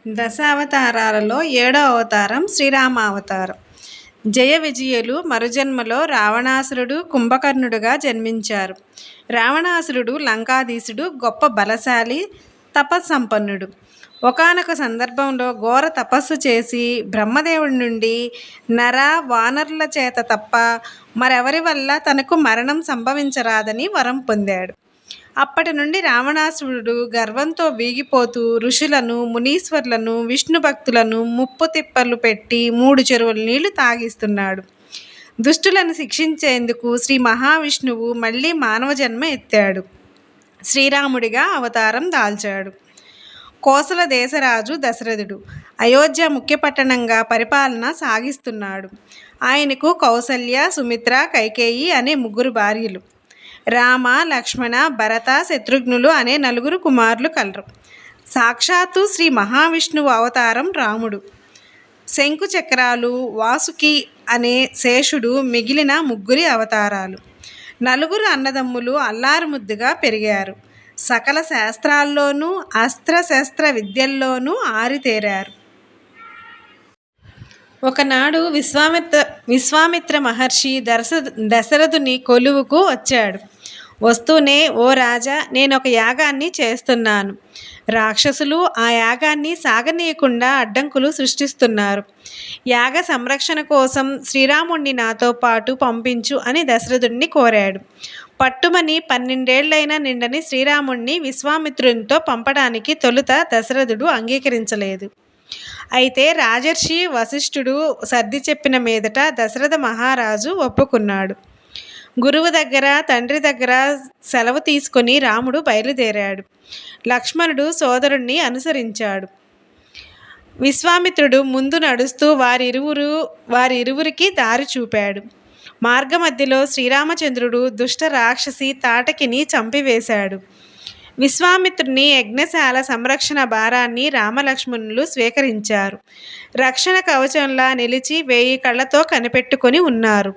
దశావతారాలలో ఏడో అవతారం శ్రీరామావతారం. జయ విజయులు మరుజన్మలో రావణాసురుడు, కుంభకర్ణుడుగా జన్మించారు. రావణాసురుడు లంకాధీశుడు, గొప్ప బలశాలి, తపస్సంపన్నుడు. ఒకానొక సందర్భంలో ఘోర తపస్సు చేసి బ్రహ్మదేవుడి నుండి నర వానరుల చేత తప్ప మరెవరి వల్ల తనకు మరణం సంభవించరాదని వరం పొందాడు. అప్పటి నుండి రావణాసురుడు గర్వంతో వీగిపోతూ ఋషులను, మునీశ్వర్లను, విష్ణు భక్తులను ముప్పు తిప్పలు పెట్టి 3 చెరువుల నీళ్లు తాగిస్తున్నాడు. దుష్టులను శిక్షించేందుకు శ్రీ మహావిష్ణువు మళ్ళీ మానవ జన్మ ఎత్తాడు. శ్రీరాముడిగా అవతారం దాల్చాడు. కోసల దేశరాజు దశరథుడు అయోధ్య ముఖ్య పట్టణంగా పరిపాలన సాగిస్తున్నాడు. ఆయనకు కౌసల్య, సుమిత్ర, కైకేయి అనే 3 భార్యలు. రామ, లక్ష్మణ, భరత, శత్రుఘ్నులు అనే 4 కుమారులు కలరు. సాక్షాత్తు శ్రీ మహావిష్ణువు అవతారం రాముడు. శంకు చక్రాలు, వాసుకి అనే శేషుడు మిగిలిన 3 అవతారాలు. 4 అన్నదమ్ములు అల్లారుముద్దుగా పెరిగారు. సకల శాస్త్రాల్లోనూ, అస్త్రశస్త్ర విద్యల్లోనూ ఆరితేరారు. ఒకనాడు విశ్వామిత్ర మహర్షి దశరథుని కొలువుకు వచ్చాడు. వస్తూనే, ఓ రాజా, నేనొక యాగాన్ని చేస్తున్నాను. రాక్షసులు ఆ యాగాన్ని సాగనీయకుండా అడ్డంకులు సృష్టిస్తున్నారు. యాగ సంరక్షణ కోసం శ్రీరాముణ్ణి నాతో పాటు పంపించు అని దశరథుడిని కోరాడు. పట్టుమని 12 ఏళ్లైనా నిండని శ్రీరాముణ్ణి విశ్వామిత్రునితో పంపడానికి తొలుత దశరథుడు అంగీకరించలేదు. అయితే రాజర్షి వశిష్ఠుడు సర్ది చెప్పిన మీదట దశరథ మహారాజు ఒప్పుకున్నాడు. గురువు దగ్గర, తండ్రి దగ్గర సెలవు తీసుకొని రాముడు బయలుదేరాడు. లక్ష్మణుడు సోదరుణ్ణి అనుసరించాడు. విశ్వామిత్రుడు ముందు నడుస్తూ వారిరువురికి దారి చూపాడు. మార్గమధ్యలో శ్రీరామచంద్రుడు దుష్ట రాక్షసి తాటకిని చంపివేశాడు. విశ్వామిత్రుని యజ్ఞశాల సంరక్షణ భారాన్ని రామలక్ష్మణులు స్వీకరించారు. రక్షణ కవచంలా నిలిచి 1000 కళ్ళతో కనిపెట్టుకొని ఉన్నారు.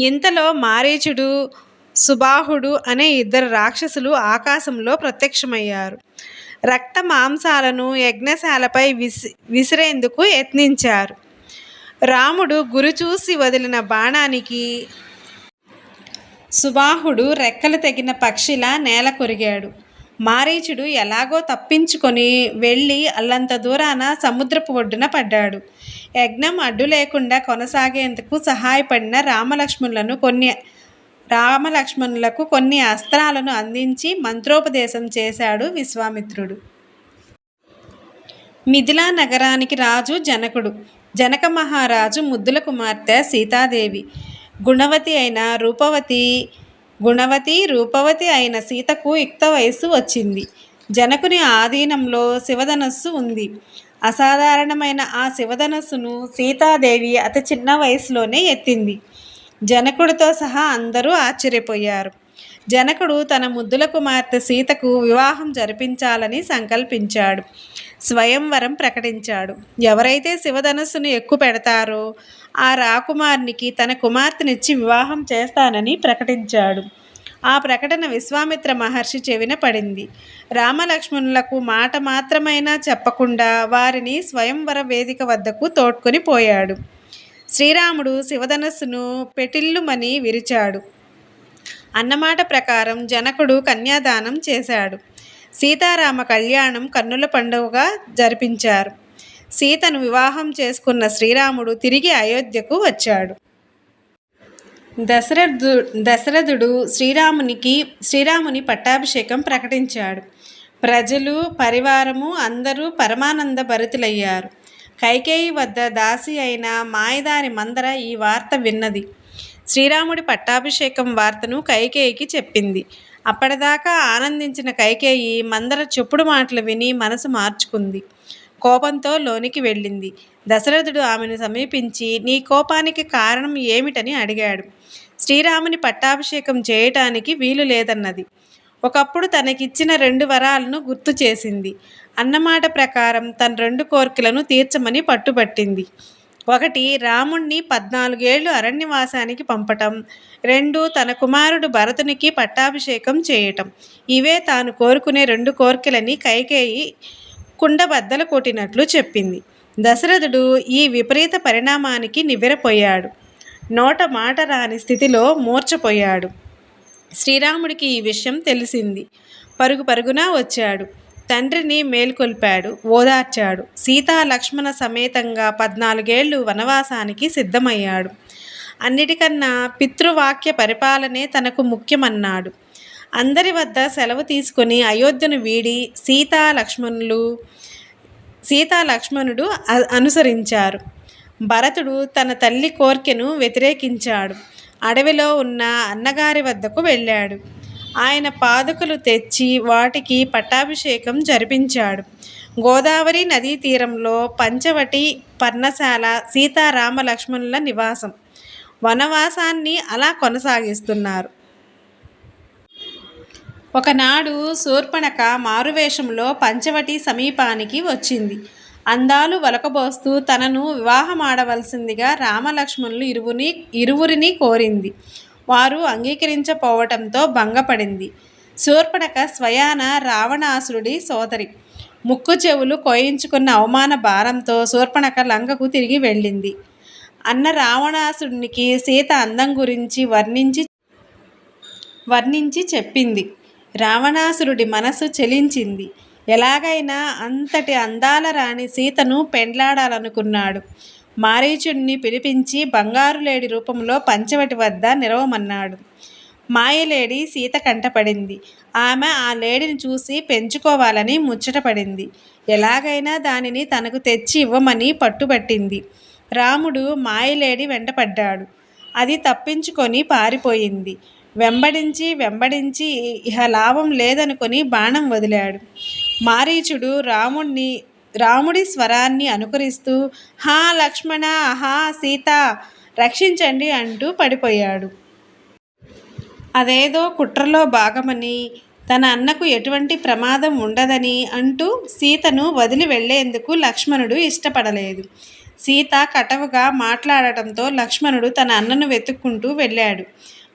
ఇంతలో మారీచుడు, సుబాహుడు అనే 2 రాక్షసులు ఆకాశంలో ప్రత్యక్షమయ్యారు. రక్త మాంసాలను యజ్ఞశాలపై విసిరేందుకు యత్నించారు. రాముడు గురి చూసి వదిలిన బాణానికి సుబాహుడు రెక్కలు తెగిన పక్షిలా నేల కొరిగాడు. మారీచుడు ఎలాగో తప్పించుకొని వెళ్ళి అల్లంత దూరాన సముద్రపు ఒడ్డున పడ్డాడు. యజ్ఞం అడ్డు లేకుండా కొనసాగేందుకు సహాయపడిన రామలక్ష్మణులకు కొన్ని అస్త్రాలను అందించి మంత్రోపదేశం చేశాడు విశ్వామిత్రుడు. మిథిలా నగరానికి రాజు జనకుడు. జనక మహారాజు ముద్దుల కుమార్తె సీతాదేవి. గుణవతి రూపవతి అయిన సీతకు యుక్త వయస్సు వచ్చింది. జనకుని ఆధీనంలో శివధనస్సు ఉంది. అసాధారణమైన ఆ శివధనస్సును సీతాదేవి అతి చిన్న వయసులోనే ఎత్తింది. జనకుడితో సహా అందరూ ఆశ్చర్యపోయారు. జనకుడు తన ముద్దుల కుమార్తె సీతకు వివాహం జరిపించాలని సంకల్పించాడు. స్వయంవరం ప్రకటించాడు. ఎవరైతే శివధనస్సును ఎక్కువ పెడతారో ఆ రాకుమారునికి తన కుమార్తెనిచ్చి వివాహం చేస్తానని ప్రకటించాడు. ఆ ప్రకటన విశ్వామిత్ర మహర్షి చెవిన పడింది. రామలక్ష్మణులకు మాట మాత్రమైనా చెప్పకుండా వారిని స్వయంవర వేదిక వద్దకు తోడ్కొని పోయాడు. శ్రీరాముడు శివధనస్సును పెటిల్లుమని విరిచాడు. అన్నమాట ప్రకారం జనకుడు కన్యాదానం చేశాడు. సీతారామ కళ్యాణం కన్నుల పండుగగా జరిపించారు. సీతను వివాహం చేసుకున్న శ్రీరాముడు తిరిగి అయోధ్యకు వచ్చాడు. దశరథుడు శ్రీరాముని పట్టాభిషేకం ప్రకటించాడు. ప్రజలు, పరివారము అందరూ పరమానంద భరితులయ్యారు. కైకేయి వద్ద దాసి అయిన మాయదారి మందర ఈ వార్త విన్నది. శ్రీరాముడి పట్టాభిషేకం వార్తను కైకేయికి చెప్పింది. అప్పటిదాకా ఆనందించిన కైకేయి మందర చెప్పుడు మాటలు విని మనసు మార్చుకుంది. కోపంతో లోనికి వెళ్ళింది. దశరథుడు ఆమెను సమీపించి, నీ కోపానికి కారణం ఏమిటని అడిగాడు. శ్రీరాముని పట్టాభిషేకం చేయటానికి వీలు లేదన్నది. ఒకప్పుడు తనకిచ్చిన 2 వరాలను గుర్తు చేసింది. అన్నమాట ప్రకారం తన 2 కోర్కెలను తీర్చమని పట్టుబట్టింది. 1 రాముణ్ణి 14 ఏళ్లు అరణ్యవాసానికి పంపటం, 2 తన కుమారుడు భరతునికి పట్టాభిషేకం చేయటం. ఇవే తాను కోరుకునే 2 కోర్కెలని కైకేయి కుండ బద్దలు కొట్టినట్లు చెప్పింది. దశరథుడు ఈ విపరీత పరిణామానికి నివ్వెరపోయాడు. నోట మాట రాని స్థితిలో మూర్ఛపోయాడు. శ్రీరాముడికి ఈ విషయం తెలిసింది. పరుగు పరుగున వచ్చాడు. తండ్రిని మేల్కొల్పాడు, ఓదార్చాడు. సీతా లక్ష్మణ సమేతంగా 14 ఏళ్ళు వనవాసానికి సిద్ధమయ్యాడు. అన్నిటికన్నా పితృవాక్య పరిపాలనే తనకు ముఖ్యమన్నాడు. అందరి వద్ద సెలవు తీసుకుని అయోధ్యను వీడి సీతా లక్ష్మణుడు అనుసరించారు. భరతుడు తన తల్లి కోర్కెను వ్యతిరేకించాడు. అడవిలో ఉన్న అన్నగారి వద్దకు వెళ్ళాడు. ఆయన పాదుకలు తెచ్చి వాటికి పట్టాభిషేకం జరిపించాడు. గోదావరి నదీ తీరంలో పంచవటి పర్ణశాల సీతారామ లక్ష్మణుల నివాసం. వనవాసాన్ని అలా కొనసాగిస్తున్నారు. ఒకనాడు శూర్పణఖ మారువేషంలో పంచవటి సమీపానికి వచ్చింది. అందాలు వలకబోస్తూ తనను వివాహమాడవలసిందిగా రామలక్ష్మణులు ఇరువురిని కోరింది. వారు అంగీకరించపోవటంతో భంగపడింది. శూర్పణఖ స్వయాన రావణాసురుడి సోదరి. ముక్కు చెవులు కోయించుకున్న అవమాన భారంతో శూర్పణఖ లంకకు తిరిగి వెళ్ళింది. అన్న రావణాసురునికి సీత అందం గురించి వర్ణించి చెప్పింది. రావణాసురుడి మనసు చలించింది. ఎలాగైనా అంతటి అందాల రాణి సీతను పెండ్లాడాలనుకున్నాడు. మారీచుడిని పిలిపించి బంగారులేడి రూపంలో పంచవటి వద్ద నిలవమన్నాడు. మాయలేడి సీత కంటపడింది. ఆమె ఆ లేడిని చూసి పెంచుకోవాలని ముచ్చటపడింది. ఎలాగైనా దానిని తనకు తెచ్చి ఇవ్వమని పట్టుబట్టింది. రాముడు మాయలేడి వెంటపడ్డాడు. అది తప్పించుకొని పారిపోయింది. వెంబడించి ఇహ లాభం లేదనుకొని బాణం వదిలాడు. మారీచుడు రాముడి స్వరాన్ని అనుకరిస్తూ హా లక్ష్మణ, హా సీత, రక్షించండి అంటూ పడిపోయాడు. అదేదో కుట్రలో భాగమని, తన అన్నకు ఎటువంటి ప్రమాదం ఉండదని అంటూ సీతను వదిలి వెళ్లేందుకు లక్ష్మణుడు ఇష్టపడలేదు. సీత కటవుగా మాట్లాడటంతో లక్ష్మణుడు తన అన్నను వెతుక్కుంటూ వెళ్ళాడు.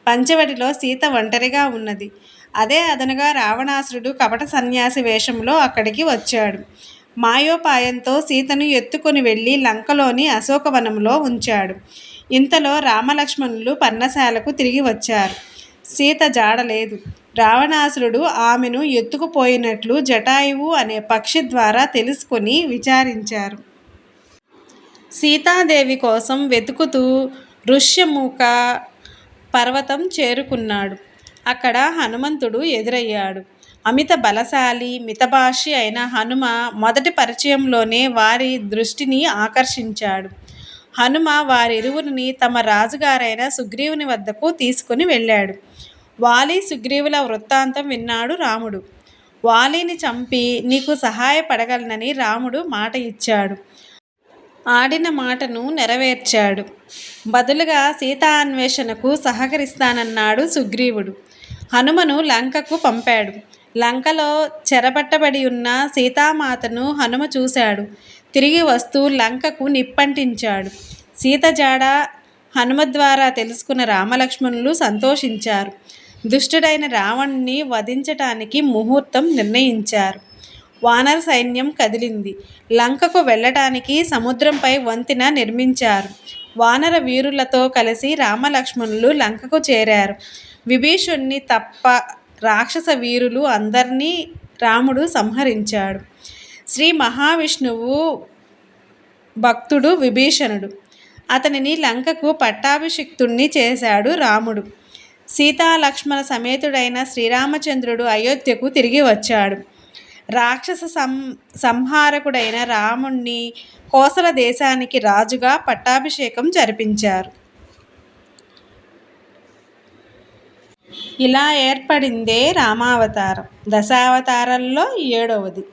పంచవటిలో సీత ఒంటరిగా ఉన్నది. అదే అదనుగా రావణాసురుడు కపట సన్యాసి వేషంలో అక్కడికి వచ్చాడు. మాయోపాయంతో సీతను ఎత్తుకొని వెళ్ళి లంకలోని అశోకవనంలో ఉంచాడు. ఇంతలో రామలక్ష్మణులు పర్ణశాలకు తిరిగి వచ్చారు. సీత జాడలేదు. రావణాసురుడు ఆమెను ఎత్తుకుపోయినట్లు జటాయువు అనే పక్షి ద్వారా తెలుసుకొని విచారించారు. సీతాదేవి కోసం వెతుకుతూ ఋష్యమూక పర్వతం చేరుకున్నాడు. అక్కడ హనుమంతుడు ఎదురయ్యాడు. అమిత బలశాలి, మితభాషి అయిన హనుమ మొదటి పరిచయంలోనే వారి దృష్టిని ఆకర్షించాడు. హనుమ వారిరువురిని తమ రాజుగారైన సుగ్రీవుని వద్దకు తీసుకుని వెళ్ళాడు. వాలి సుగ్రీవుల వృత్తాంతం విన్నాడు రాముడు. వాలిని చంపి నీకు సహాయపడగలనని రాముడు మాట ఇచ్చాడు. ఆడిన మాటను నెరవేర్చాడు. బదులుగా సీతా అన్వేషణకు సహకరిస్తానన్నాడు సుగ్రీవుడు. హనుమను లంకకు పంపాడు. లంకలో చెరపట్టబడి ఉన్న సీతామాతను హనుమ చూశాడు. తిరిగి వస్తూ లంకకు నిప్పంటించాడు. సీత జాడ హనుమ ద్వారా తెలుసుకున్న రామలక్ష్మణులు సంతోషించారు. దుష్టుడైన రావణుని వధించటానికి ముహూర్తం నిర్ణయించారు. వానర సైన్యం కదిలింది. లంకకు వెళ్ళటానికి సముద్రంపై వంతెన నిర్మించారు. వానర వీరులతో కలిసి రామలక్ష్మణులు లంకకు చేరారు. విభీషణుని తప్ప రాక్షస వీరులు అందరినీ రాముడు సంహరించాడు. శ్రీ మహావిష్ణువు భక్తుడు విభీషణుడు. అతనిని లంకకు పట్టాభిషిక్తుణ్ణి చేశాడు రాముడు. సీతాలక్ష్మణ సమేతుడైన శ్రీరామచంద్రుడు అయోధ్యకు తిరిగి వచ్చాడు. రాక్షస సంహారకుడైన రాముణ్ణి కోసల దేశానికి రాజుగా పట్టాభిషేకం జరిపించారు. ఇలా ఏర్పడిందే రామావతారం. దశావతారాల్లో 7వది.